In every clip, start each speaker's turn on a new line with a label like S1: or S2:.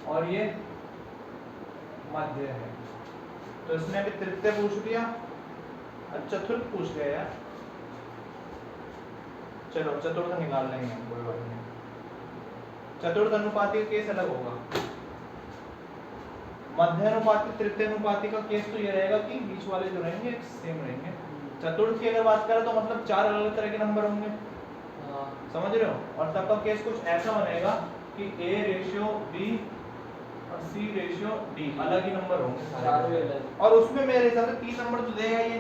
S1: और ये मध्य है। तो इसने भी तृतीय पूछ लिया, चतुर्थ पूछ लिया यार। चलो चतुर्थ निकाल लेंगे हम, कोई बात नहीं। चतुर्थ अनुपाती का केस अलग होगा, मध्य अनुपाती तृतीय अनुपाती का केस तो ये रहेगा कि बीच वाले जो रहेंगे सेम रहेंगे। चतुर्थ की अगर बात करें तो मतलब 4 अलग अलग तरह के नंबर होंगे, समझ रहे हो। और तब का केस कुछ ऐसा बनेगा कि A/B और C/D अलग ही नंबर होंगे सारे। और उसमें मेरे हिसाब से 3 नंबर तो देगा ये,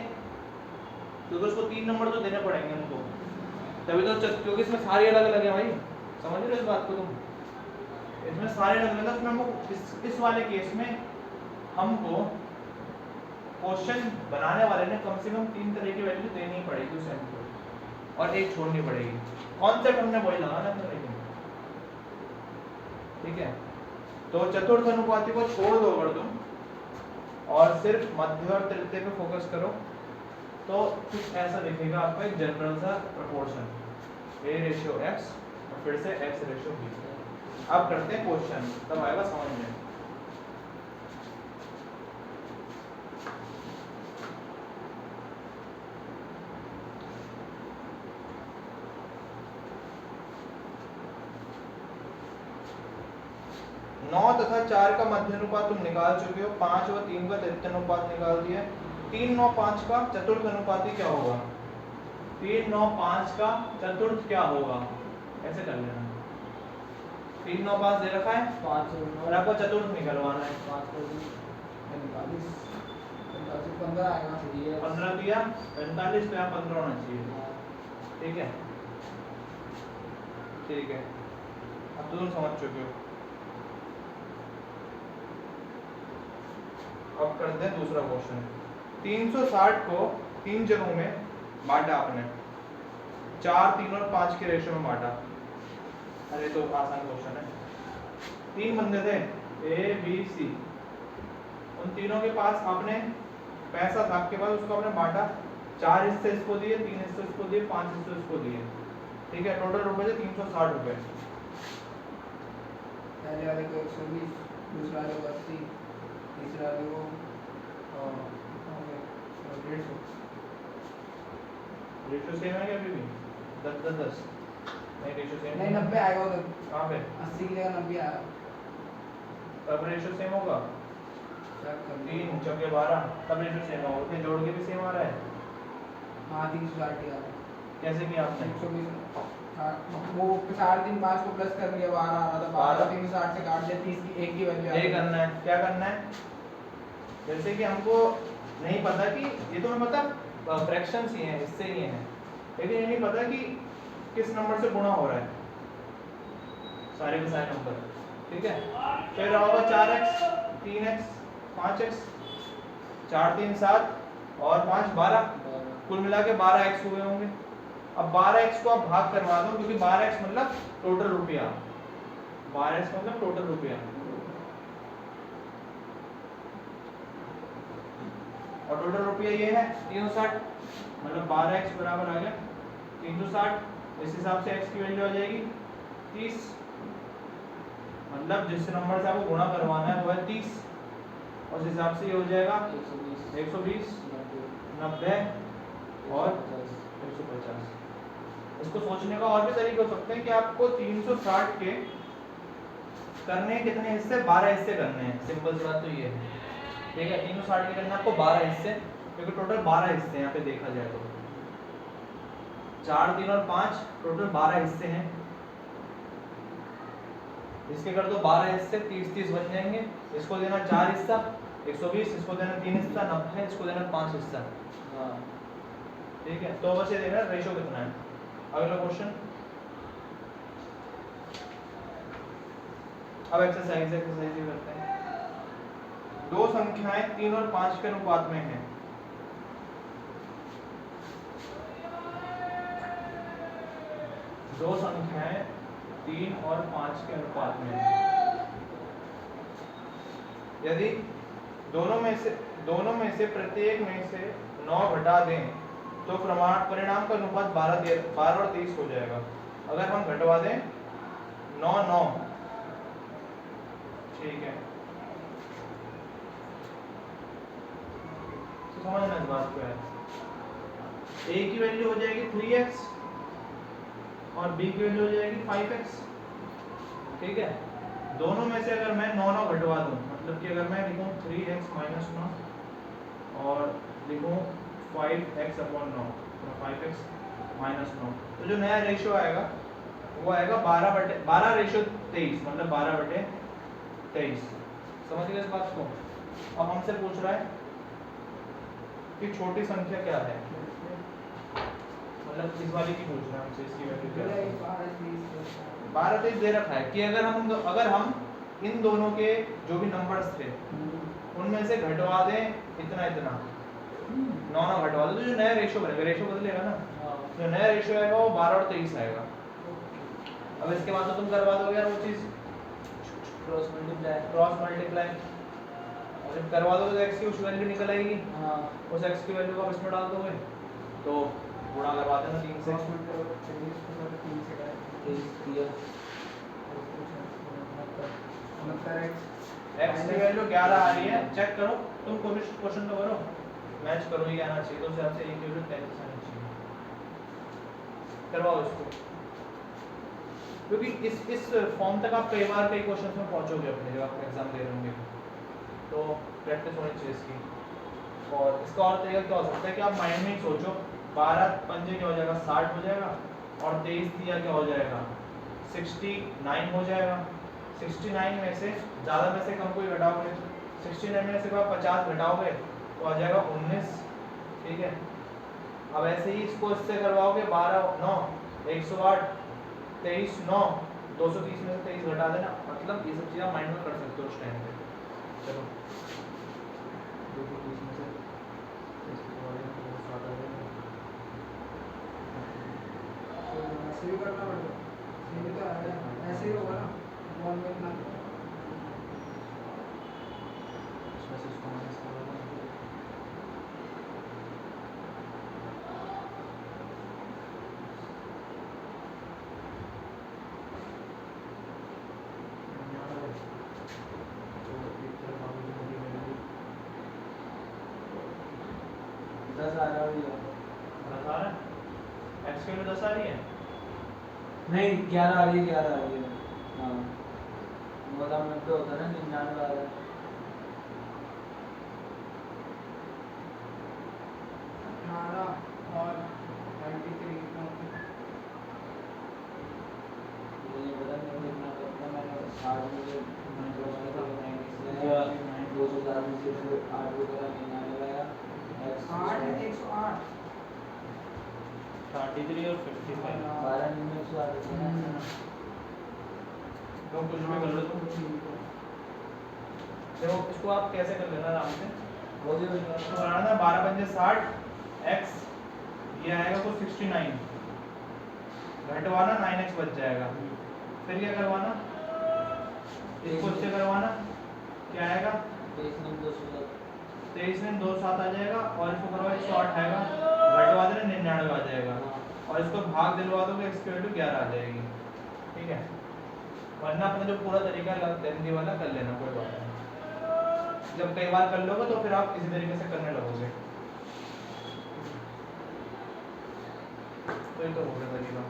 S1: क्योंकि उसको 3 नंबर तो देने पड़ेंगे हमको, तभी तो, क्योंकि इसमें सारे अलग अलग है भाई, समझ रहे हो इस बात को तुम। इसमें सारे अलग अलग, उसमें हमको इस वाले केस में हमको क्वेश्चन बनाने वाले ने कम से कम 3 तरह की वैल्यू देनी पड़ेगी उस एंड को, और एक छोड़नी पड़ेगी। कॉन्सेप्ट हमने वही लगाना है लेकिन, ठीक है। तो चतुर्थ अनुपाती को छोड़ दो अगर तुम और सिर्फ मध्य और तृतीय पे फोकस करो, तो कुछ ऐसा दिखेगा आपको, एक जनरल सा प्रोपोर्शन A/X और फिर से X/B। अब करते हैं क्वेश्चन, तब आएगा समझ में। नौ तथा 4 का मध्य अनुपात तुम निकाल चुके हो, 5 व 3 का तृतीय अनुपात निकाल दिया। 3, 9, 5 का चतुर्थ अनुपाती क्या होगा? 3, 9, 5 का चतुर्थ क्या होगा? ऐसे कर लेना। 3, 9, 5 दे रखा है,
S2: 5
S1: और आपको चतुर्थ निकलवाना है।
S2: 5 45 15 आएगा,
S1: 15 दिया, 45 पे 15 होना चाहिए, ठीक है। ठीक है, अब तो तुम समझ चुके हो। अब करते हैं दूसरा क्वेश्चन। 360 को 3 जगहों में बांटा आपने, 4, 3 और 5 के रेशियो में बांटा। अरे तो आसान क्वेश्चन है। 3 बंदे थे A, B, C, उन तीनों के पास आपने पैसा था आपके पास, उसको आपने बांटा, 4 हिस्से इसको दिए, 3 हिस्से इसको दिए, 5 हिस्से इसको दिए, ठीक है। टोटल रुपए थे 360 रुपए।
S2: पहले वाले को 120, दूसरे वाले को 80, तीसरे वाले को 150।
S1: रेशियो सेम है क्या अभी भी? 10 10 10 नहीं, रेशियो सेम
S2: नहीं 90 आएगा उधर,
S1: कहाँ पे?
S2: 80 की जगह 90 आएगा।
S1: तब रेशियो सेम होगा, 3 चौके 12, तब रेशियो सेम होगा। फिर जोड़ के भी सेम आ रहा है।
S2: हाँ 360 ही आ रहा है।
S1: कैसे किया आपने?
S2: 120, वो 4 3 5 को प्लस कर लिया, 12 आ रहा था, 12 360 से काट दिया, 30 की एक की वैल्यू
S1: ये करना है, क्या करना है? जैसे कि हमको नहीं पता कि ये तो हमें पता फ्रैक्शंस ही हैं, इससे ही हैं, लेकिन ये नहीं पता कि किस नंबर से गुणा हो रहा है सारे के सारे नंबर, ठीक है। फिर होगा 4x, 3x, 5x, 4 3 7 और 5 12, कुल मिला के 12x हुए होंगे। अब 12x को आप भाग करवा दो, क्योंकि 12x मतलब टोटल रुपया, 12x मतलब टोटल रुपया, और टोटल रुपया ये है 360, मतलब 12x बराबर आ गया 360। इस हिसाब से x की वैल्यू आ जाएगी 30, मतलब जिस नंबर से आपको गुणा करवाना है वो है 30, उस हिसाब से ये हो जाएगा 120, 90 और 150। इसको सोचने का और भी तरीके हो सकते हैं कि आपको 360 के करने कितने हिस्से, 12 हिस्से करने हैं। सिंपल सी बात तो ये है, ठीक है। 360 के करने आपको 12 हिस्से, क्योंकि टोटल 12 हिस्से यहाँ पे देखा जाए तो 4 3 और 5 टोटल 12 हिस्से हैं। इसके कर दो 12 हिस्से, 30 30 बन जाएंगे। इसको देना 4 हिस्सा 120, इसको देना 3 हिस्सा 90, इसको देना 5 हिस्सा, ठीक है। तो बस ये देखना रेशियो कितना है। अगला क्वेश्चन, अब एक्सरसाइज ही करते हैं। दो संख्याएं 3 और 5 के अनुपात में हैं। दो संख्याएं 3 और 5 के अनुपात में हैं। यदि दोनों में से प्रत्येक में से 9 घटा दें तो परिणाम का अनुपात 12 और 30 हो जाएगा। अगर हम घटवा दें 9 9, ठीक है, तो समझना इस बात को है। a की वैल्यू हो जाएगी 3x और b की वैल्यू हो जाएगी 5x, ठीक है। दोनों में से अगर मैं 9 घटवा दूं, मतलब कि अगर मैं लिखूं 3x माइनस 9 और लिखूं 5x अपॉन 9, तो 5x माइनस 9, तो जो नया रेशियो आएगा वो आएगा 12 रेशियो 23, मतलब 12/23। समझ गए इस बात को। अब हमसे पूछ रहा है कि छोटी संख्या क्या है, मतलब इस वाली की पूछ रहा है हमसे, इसकी वैल्यू क्या है। 12-23 दे रखा है कि अगर हम इन दोनों के जो भी नंबर्स थे उनमें से घटवा दें इतना इतना, 9 घटवा दो, तो जो नया रेशियो बनेगा, रेशियो बदलेगा ना, जो नया रेशियो आएगा वो 12 और 23 आएगा। अब इसके बाद तो तुम करवा दोगे यार वो चीज,
S2: क्रॉस मल्टीप्लाई
S1: और जब करवा दोगे तो x की उस वैल्यू निकल आएगी,
S2: हाँ
S1: उस x की वैल्यू को आप इसमें डाल दोगे तो गुणा करवा देना 3 से। x की वैल्यू 11 आ रही है, चेक करो तुम, क्वेश्चन तो करो, मैच करो, ये आना चाहिए, तो उस हिसाब से a की वैल्यू 33 आनी चाहिए। करवाओ इसको, क्योंकि इस फॉर्म तक आप कई बार कई क्वेश्चंस में पहुंचोगे अपने, जब आप एग्जाम दे रहे होंगे, तो प्रैक्टिस होनी चाहिए इसकी। और इसका और तरीका क्या हो सकता है कि आप माइंड में ही सोचो, 12 पंजे क्या हो जाएगा 60 हो जाएगा, और 23 दिया क्या हो जाएगा 69 हो जाएगा। 69 में से ज़्यादा में से कम कोई घटाओगे, 69 में से आप 50 घटाओगे तो आ जाएगा 19, ठीक है। अब ऐसे ही इसको इससे करवाओगे, 12 9 108 23 9 230 में से 23 घटा देना, मतलब ये सब चीज़ आप माइंड में कर सकते हो उस टाइम पे। चलो 230 में से
S2: ऐसे भी करना पड़ेगा, ये तो है, ऐसे ही होगा ना, बॉल में इतना
S1: इसमें से इसको माइनस कर देना। x की वैल्यू 10 आ रही है,
S2: नहीं 11 आ रही है, 11 आ रही है, हाँ 90 होता है ना, 99 आ रहा है, 18 और 93 मुझे पता नहीं कितना करता, मैंने 60 में से 204 में से 8 वगैरह 99 लगाया, 108
S1: 33 और 55
S2: 12 में 108 है ना,
S1: तो कुछ भी कर लो तुम। देखो इसको आप कैसे कर लेना आराम से,
S2: वो भी
S1: तो बनाना 12 पंजे 60 x, ये आएगा कुछ 69, घटवाना 9x बच जाएगा, फिर क्या करवाना, इसको इससे करवाना, क्या आएगा 23 में 2 7 आ जाएगा, और इसको करवा 108 आएगा, घटवा देना 99 आ जाएगा, और इसको भाग दिलवा दोगे x की वैल्यू 11 आ जाएगी, ठीक है। वरना अपना जो पूरा तरीका लेंदी वाला कर लेना, कोई बात नहीं, जब कई बार कर लोगे तो फिर आप इसी तरीके से करने लगोगे। तो ये तो हो गया तरीका।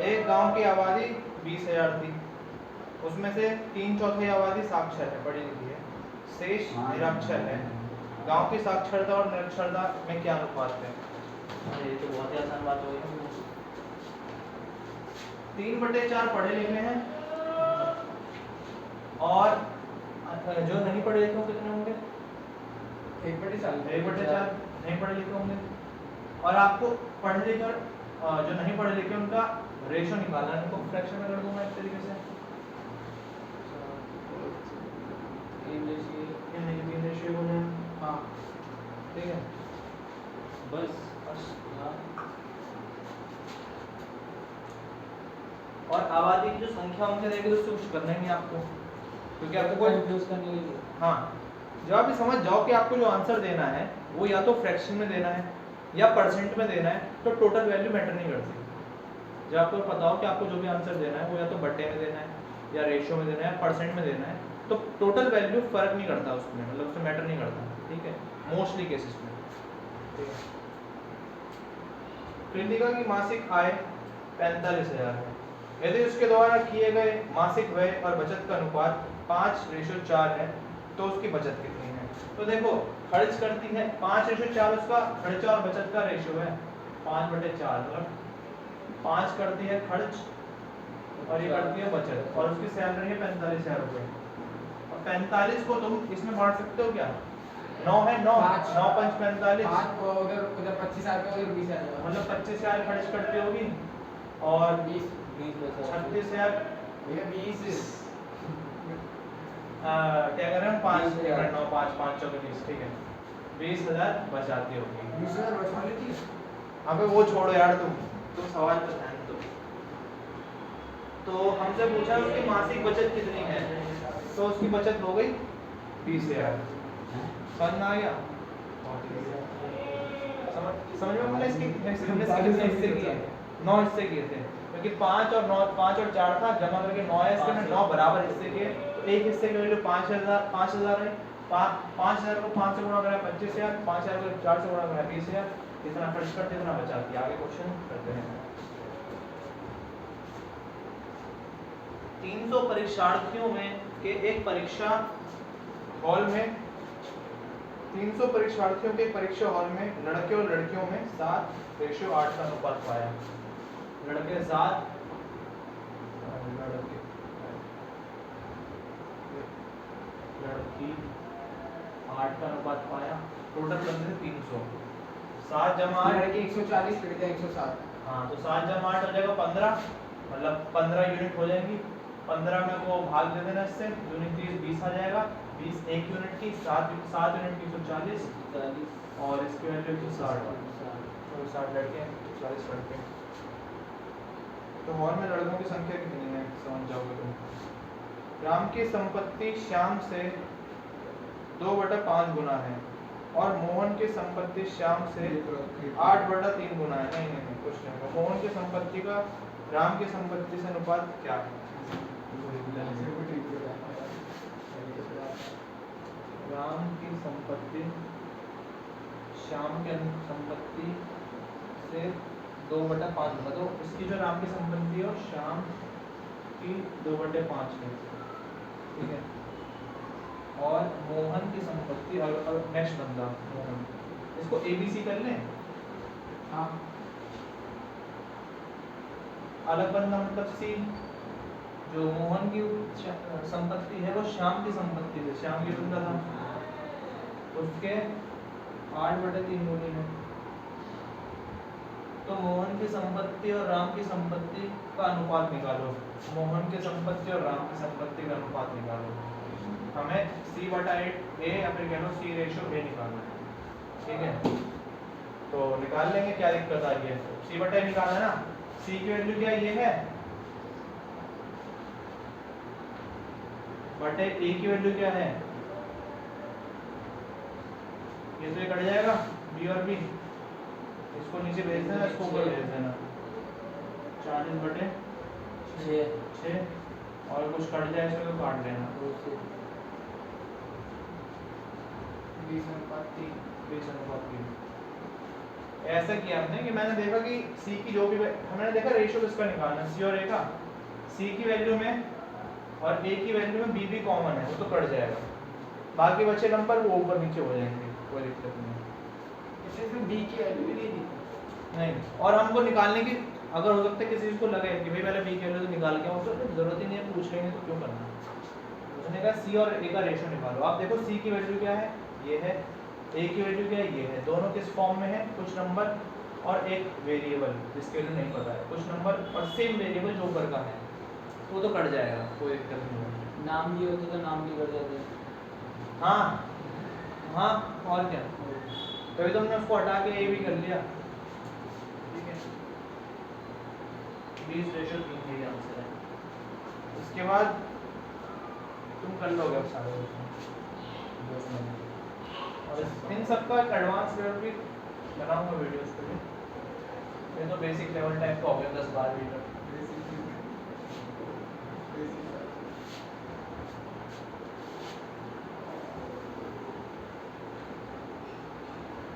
S1: एक गांव की आबादी 20,000 थी, उसमें से 3/4 आबादी साक्षर है, पढ़ी लिखी है, शेष निरक्षर है। गांव की साक्षरता और निरक्षरता में क्या अनुपात है? ये तो बहुत ही आसान बात हो गई। 3/4 पढ़े लिखे हैं, और जो नहीं पढ़े लिखे होंगे कितने होंगे? 1/4 नहीं पढ़े लिखे होंगे। और आपको पढ़े लिखे जो नहीं पढ़े लिखे उनका रेशो निकालना है, उनको फ्रैक्शन में कर दूंगा इस तरीके से, 3:3 हो जाए, हाँ ठीक है, बस। और आबादी की जो संख्या उनसे रहेगी तो उससे कुछ करना ही नहीं आपको, क्योंकि आपको कोई यूज करने के लिए, हाँ जब आप ये समझ जाओ कि आपको जो आंसर देना है वो या तो फ्रैक्शन में देना है या परसेंट में देना है, तो टोटल वैल्यू मैटर नहीं करती। जब आपको पता हो कि आपको जो भी आंसर देना है वो या तो बट्टे में देना है या रेशियो में देना है, परसेंट में देना है, तो टोटल वैल्यू फर्क नहीं करता उसमें, मतलब उसमें मैटर नहीं करता, ठीक है, मोस्टली केसेस में, ठीक है। कृतिका की मासिक आय 45,000 है। यदि उसके द्वारा किए गए मासिक व्यय और बचत का अनुपात 5:4 है तो उसकी बचत कितनी है? तो देखो खर्च करती है 5:4, उसका खर्च और बचत का रेशियो है 5/4, मतलब 5 करती है खर्च और ये करती है बचत, और उसकी सैलरी है 45,000 रुपये। और 45 को तुम इसमें बांट सकते हो क्या? 9 है, 9
S2: पाँच।
S1: 9 5 45,
S2: 5 को उधर 25,000 का, उधर 20,000 का,
S1: मतलब 25,000 खर्च करती होगी और
S2: 20
S1: 36,000
S2: भैया 20
S1: क्या कर रहे हैं हम 5
S2: 20,000।
S1: 9 5 5 चौके 20, ठीक है, 20,000 बचाती होगी।
S2: 20,000 बचा लेती है।
S1: अबे वो छोड़ो यार, तुम सवाल पे ध्यान दो। तो हमसे पूछा उसकी मासिक बचत कितनी है, तो उसकी बचत हो गई 20,000। समझ में आ गया? समझ में? हमने इसके कितने हिस्से किए? 9 हिस्से किए थे, क्योंकि 5 और 9, 5 और 4 था, जमा करके 9 है, इसके 9 बराबर हिस्से किए, तो एक हिस्से की वैल्यू 5,000 है। 5,000 को 5 से गुणा करा 25,000, 5,000 को 4 से गुणा करा 20,000, इतना खर्च करते इतना बचाती है। आगे क्वेश्चन करते हैं। 300 परीक्षार्थियों में के एक परीक्षा हॉल में 300 परीक्षार्थियों के परीक्षा हॉल में लड़के और लड़कियों में 7:8 का अनुपात पाया। लड़के 7 लड़की 8 का अनुपात पाया। टोटल बंदे 300, 7 जमा 8,
S2: लड़के 140, लड़के 160।
S1: हाँ तो 7 जमा 8 हो जाएगा 15, मतलब 15 यूनिट हो जाएंगी। 15 में को भाग दे देना इससे, यूनिट 20 आ जाएगा, 20 एक यूनिट की, 7 यूनिट की 140 और इसकी वैल्यू 160, तो 60 लड़के 40 लड़के। तो हॉल में लड़कों की संख्या कितनी है समझ जाओगे तुम। राम की संपत्ति श्याम से 2/5 गुना है और मोहन की संपत्ति श्याम से 8/3 गुना है। नहीं कुछ नहीं होगा। मोहन की संपत्ति का राम की संपत्ति से अनुपात क्या है? राम की संपत्ति श्याम की संपत्ति से 2/5 गुना, तो इसकी जो राम की संपत्ति है और श्याम की 2/5 है, ठीक है। और मोहन की संपत्ति और नेक्स्ट बंदा मोहन, इसको ABC कर लें।
S2: हाँ
S1: अलग बंदा मतलब C, जो मोहन की संपत्ति है वो श्याम की संपत्ति है, श्याम की बंदा था, उसके 8/3 गुनी है। तो मोहन की संपत्ति और राम की संपत्ति का अनुपात निकालो। मोहन की संपत्ति और राम की संपत्ति का अनुपात निकालो। हमें C/8 या फिर कह लो C/A निकालना है, ठीक है। तो निकाल लेंगे, क्या दिक्कत आ रही है? C/A निकालना है ना। C की वैल्यू क्या ये है, बटे A की वैल्यू क्या है, ये तो ये कट जाएगा B और B, इसको नीचे भेज देना, इसको ऊपर भेज देना। 40/6 और कुछ कट जाए इसमें तो काट लेना। 20/3 ऐसा किया हमने कि मैंने देखा कि C की जो भी हमने देखा रेशियो किसका निकालना, C और A का। C की वैल्यू में और A की वैल्यू में B कॉमन है, वो तो कट जाएगा, बाकी बचे नंबर वो ऊपर नीचे हो जाएंगे, कोई दिक्कत नहीं।
S2: इसमें B की वैल्यू नहीं दी
S1: नहीं, और हमको निकालने की अगर हो सकता है किसी को लगे कि भाई पहले B की वैल्यू तो निकाल के, तो जरूरत ही नहीं है, पूछ लेंगे तो क्यों करना। उसने कहा C और A का रेशियो निकालो। आप देखो C की वैल्यू क्या है, ये है, A की वैल्यू क्या है, ये है। दोनों किस फॉर्म में है, कुछ नंबर और एक वेरिएबल जिसके वैल्यू नहीं पता है, कुछ नंबर और सेम वेरिएबल जो ऊपर का है, वो तो कट जाएगा, कोई दिक्कत नहीं होगी।
S2: नाम भी होता तो नाम भी कट जाते।
S1: हाँ हाँ, और क्या, तभी तो हमने उसको हटा के A भी कर लिया, ठीक है। 20:3 यही आंसर है। उसके बाद तुम कर लोगे अब सारे और इन सबका एक एडवांस लेवल भी बनाऊंगा वीडियोस पे भी। ये तो बेसिक लेवल टाइप का हो गया 10-12 तक।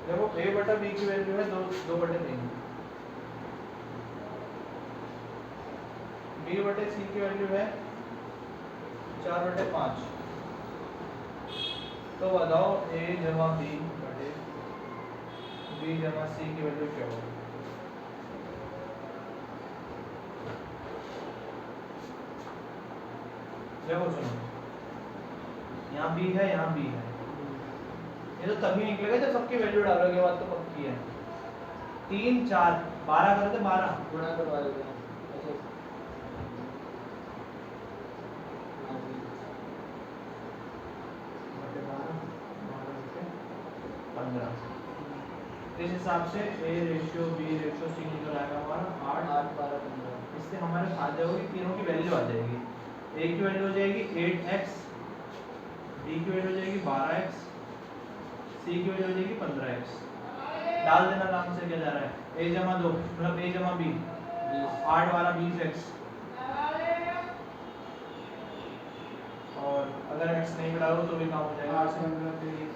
S1: देखो a बटा b की वैल्यू है 2/3, b बटे c की वैल्यू है 4/5। तो बताओ a जमा b बटे b जमा c की वैल्यू क्या होगी? देखो सुनो, यहाँ b है, यहाँ b है, ये तो तभी निकलेगा जब सबकी वैल्यू डालोगे, बात तो पक्की है। 3 4 12 करे थे, 12
S2: गुणा करवा देते हैं। अच्छा
S1: बटे 12, 12 बटे 15। इस हिसाब से a ratio b ratio c निकल आएगा हमारा 8
S2: 8 12 15।
S1: इससे हमारे फायदा होगी, तीनों की वैल्यू आ जाएगी। a की वैल्यू हो जाएगी 8x, b की वैल्यू हो जाएगी 12x, c की वैल्यू हो जाएगी 15x। डाल देना आराम से, क्या जा रहा है a जमा 2 मतलब a जमा b 8 12 20x, और अगर x नहीं डालो तो भी काम हो जाएगा।
S2: 8 15 23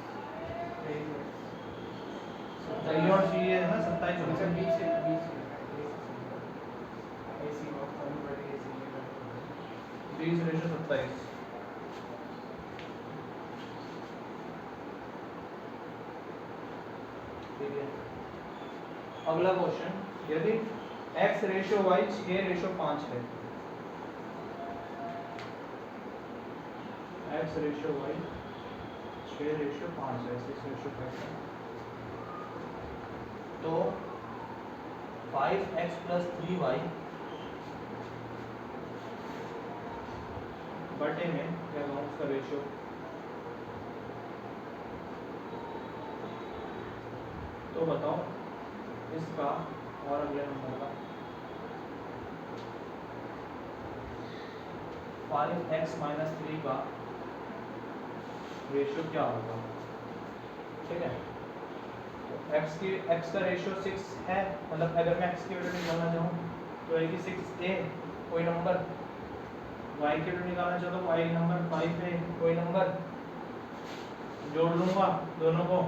S1: सही और c है ना 27 हो
S2: अच्छा
S1: गया।
S2: 20 AC बॉक्स कम पड़ गई
S1: 20 रेशियो 27। ठीक है, अगला क्वेश्चन, यदि x रेशियो y 6 रेशियो 5 है, x रेशियो y 6 रेशियो 5 है, 6 रेशियो 5 है, तो 5x प्लस 3y बटे में क्या कहूँ उसका रेशियो, तो बताओ इसका और अगले नंबर का 5x माइनस 3 का रेशियो क्या होगा? ठीक है, तो x का रेशियो 6 है, मतलब अगर मैं x की वैल्यू निकालना चाहूँ तो आएगी 6a कोई नंबर, y की वैल्यू निकालना चाहूँ तो y नंबर 5a कोई नंबर, जोड़ लूंगा दोनों को,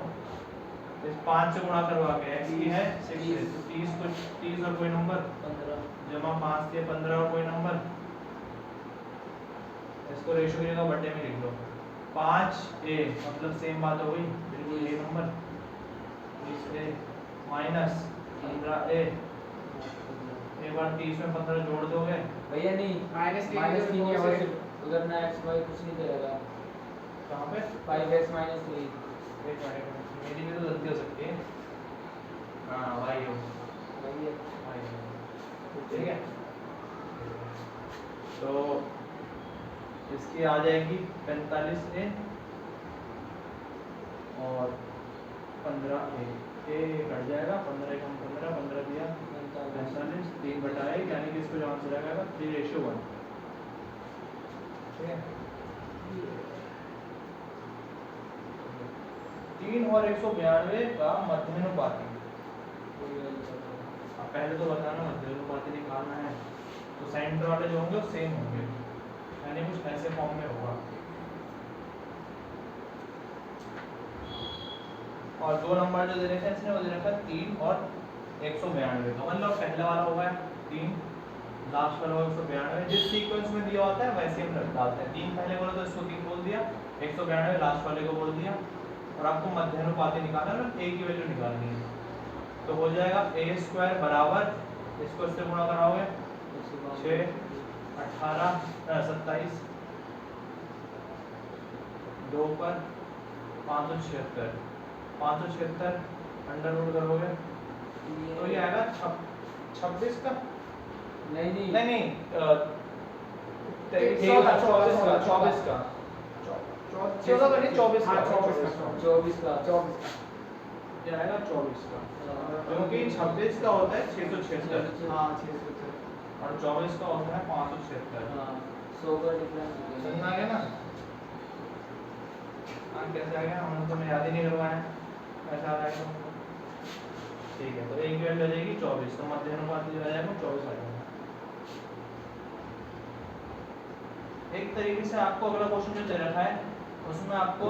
S1: इस 5 से गुणा करवा के x की है 6 है, तो 30 और कोई नंबर
S2: 15
S1: जमा 5 से 15 और कोई नंबर, इसको रेशियो की जगह बटे में लिख दो। 5a मतलब सेम बात हो गई, बिल्कुल ये नंबर 30a माइनस 15a, एक बार 30 में 15 जोड़ दोगे,
S2: भैया नहीं
S3: माइनस की
S2: माइनस
S3: वजह
S2: 3
S3: से
S2: है और उधर ना x y कुछ नहीं देगा।
S1: कहाँ पे
S2: 5x माइनस 3
S1: एक मिनट, मेरी भी तो गलती हो सकती है, हाँ भाई हो
S2: वही है।
S1: भाई हो, ठीक है, तो इसकी आ जाएगी 45a और 15a, a कट जाएगा, 15 कम 15 15 दिया 45, 3 बटा 1, यानी कि इसको जो आंसर आएगा 3:1। ठीक है, 3 और 192 का मध्यानुपाती, अब पहले तो बताना मध्यानुपाती निकालना है, तो सेंटर वाले जो होंगे वो सेम होंगे, यानी कुछ ऐसे फॉर्म में होगा, और दो नंबर जो दे रखे हैं इसने वो दे रखा है 3 और 192 का, मतलब पहला वाला होगा 3, लास्ट वाला होगा 192, जिस सीक्वेंस में दिया होता है वैसे हम रख डालते हैं, 3 पहले बोला तो इसको 3 बोल दिया, 192 लास्ट वाले को बोल दिया, और आपको मध्यानुपाती निकालना है, मतलब a की वैल्यू निकालनी है, तो हो जाएगा a² बराबर, इसको इससे गुणा कराओगे 6 18 27 2 पर 576, 576 अंडर रूट करोगे तो ये आएगा 26 का,
S2: नहीं
S1: नहीं 24 का 24 का 14 का नहीं 24
S3: हाँ,
S1: का
S2: 24 का
S3: 24
S1: ये आएगा 24 का, क्योंकि 26 का होता है 676
S3: हाँ 600
S1: और 24 का होता है 576।
S2: हाँ 100 का डिफरेंस
S1: समझ में आ गया ना? हाँ कैसे आ गया, हमने तो याद ही नहीं करवाया, कैसे आ रहा है तुमको? ठीक है, तो एक की वैल्यू आ जाएगी 24, तो मध्य अनुपात जो आ जाएगा 24 आ जाएगा। एक तरीके से आपको अगला क्वेश्चन जो दे रखा है उसमें आपको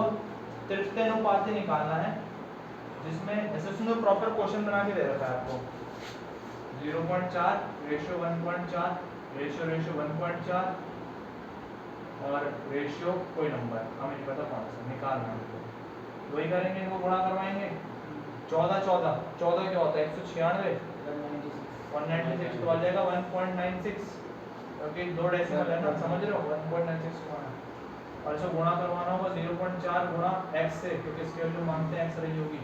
S1: तृतीयानुपाती निकालना है, जिसमें जैसे उसमें प्रॉपर क्वेश्चन बना के दे रखा है आपको 0.4 रेशियो 1.4 रेशियो 1.4 और रेशियो कोई नंबर हमें नहीं पता कौन सा निकालना है। तो वही करेंगे, इनको गुणा करवाएंगे 14 क्या होता है 196 196 तो आ जाएगा 1.96, क्योंकि दो डेसिमल है ना, समझ रहे हो 1.96 को आना। और इसको गुणा करवाना होगा 0.4 गुणा x से, क्योंकि इसकी वैल्यू मानते हैं x रही होगी।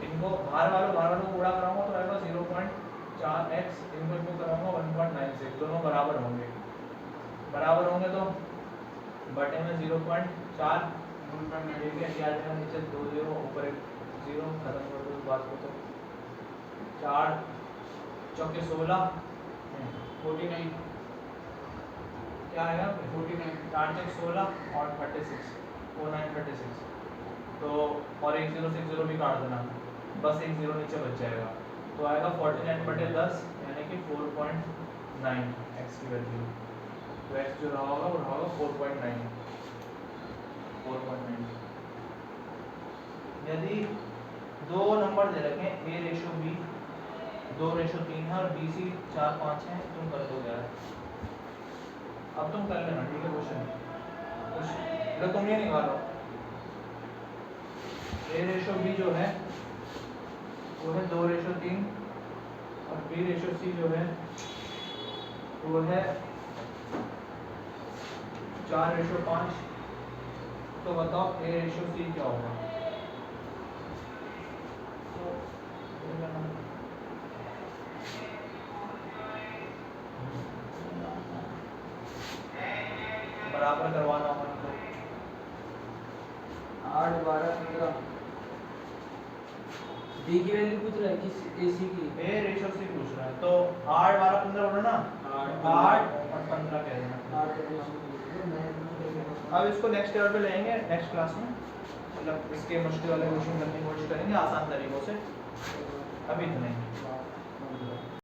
S1: इनको बाहर वालों को गुणा कराऊंगा तो आएगा 0.4x, इनको कराऊंगा 1.96, दोनों बराबर होंगे तो बटे में 0.4 ठीक है, क्या आ जाएगा नीचे 2 0 ऊपर एक 0, खत्म कर दो इस बात को। तो 4 चौके 16
S2: 49
S1: क्या आएगा
S2: 49
S1: 4 चौके 16 और 36 4936, तो और एक 0 से एक 0 भी काट देना, बस एक 0 नीचे बच जाएगा, तो आएगा 49/10 यानी कि 4.9 x की वैल्यू। तो x जो रहा होगा वो रहा होगा 4.9। यदि दो नंबर दे रखे हैं a रेशो b 2:3 है और b c 4 5 है, तुम कर दो यार, अब तुम कर लेना ठीक है क्वेश्चन, तो तुम ये निकालो a रेशो b जो है वो है 2:3 और b रेशो c जो है वो है 4:5, तो बताओ a रेशो c क्या होगा। तो बराबर करवाना होगा इनको,
S2: 8 12 15 डी की वैल्यू पूछ रहा है कि एसी की
S1: a रेशो c पूछ रहा है, तो 8 12 15 बोलो ना, 8 और 15 कह देना।
S2: 8
S1: अब इसको नेक्स्ट लेवल पे लेंगे नेक्स्ट क्लास में, मतलब इसके मुश्किल वाले क्वेश्चन करने की कोशिश करेंगे आसान तरीकों से, अभी तो नहीं।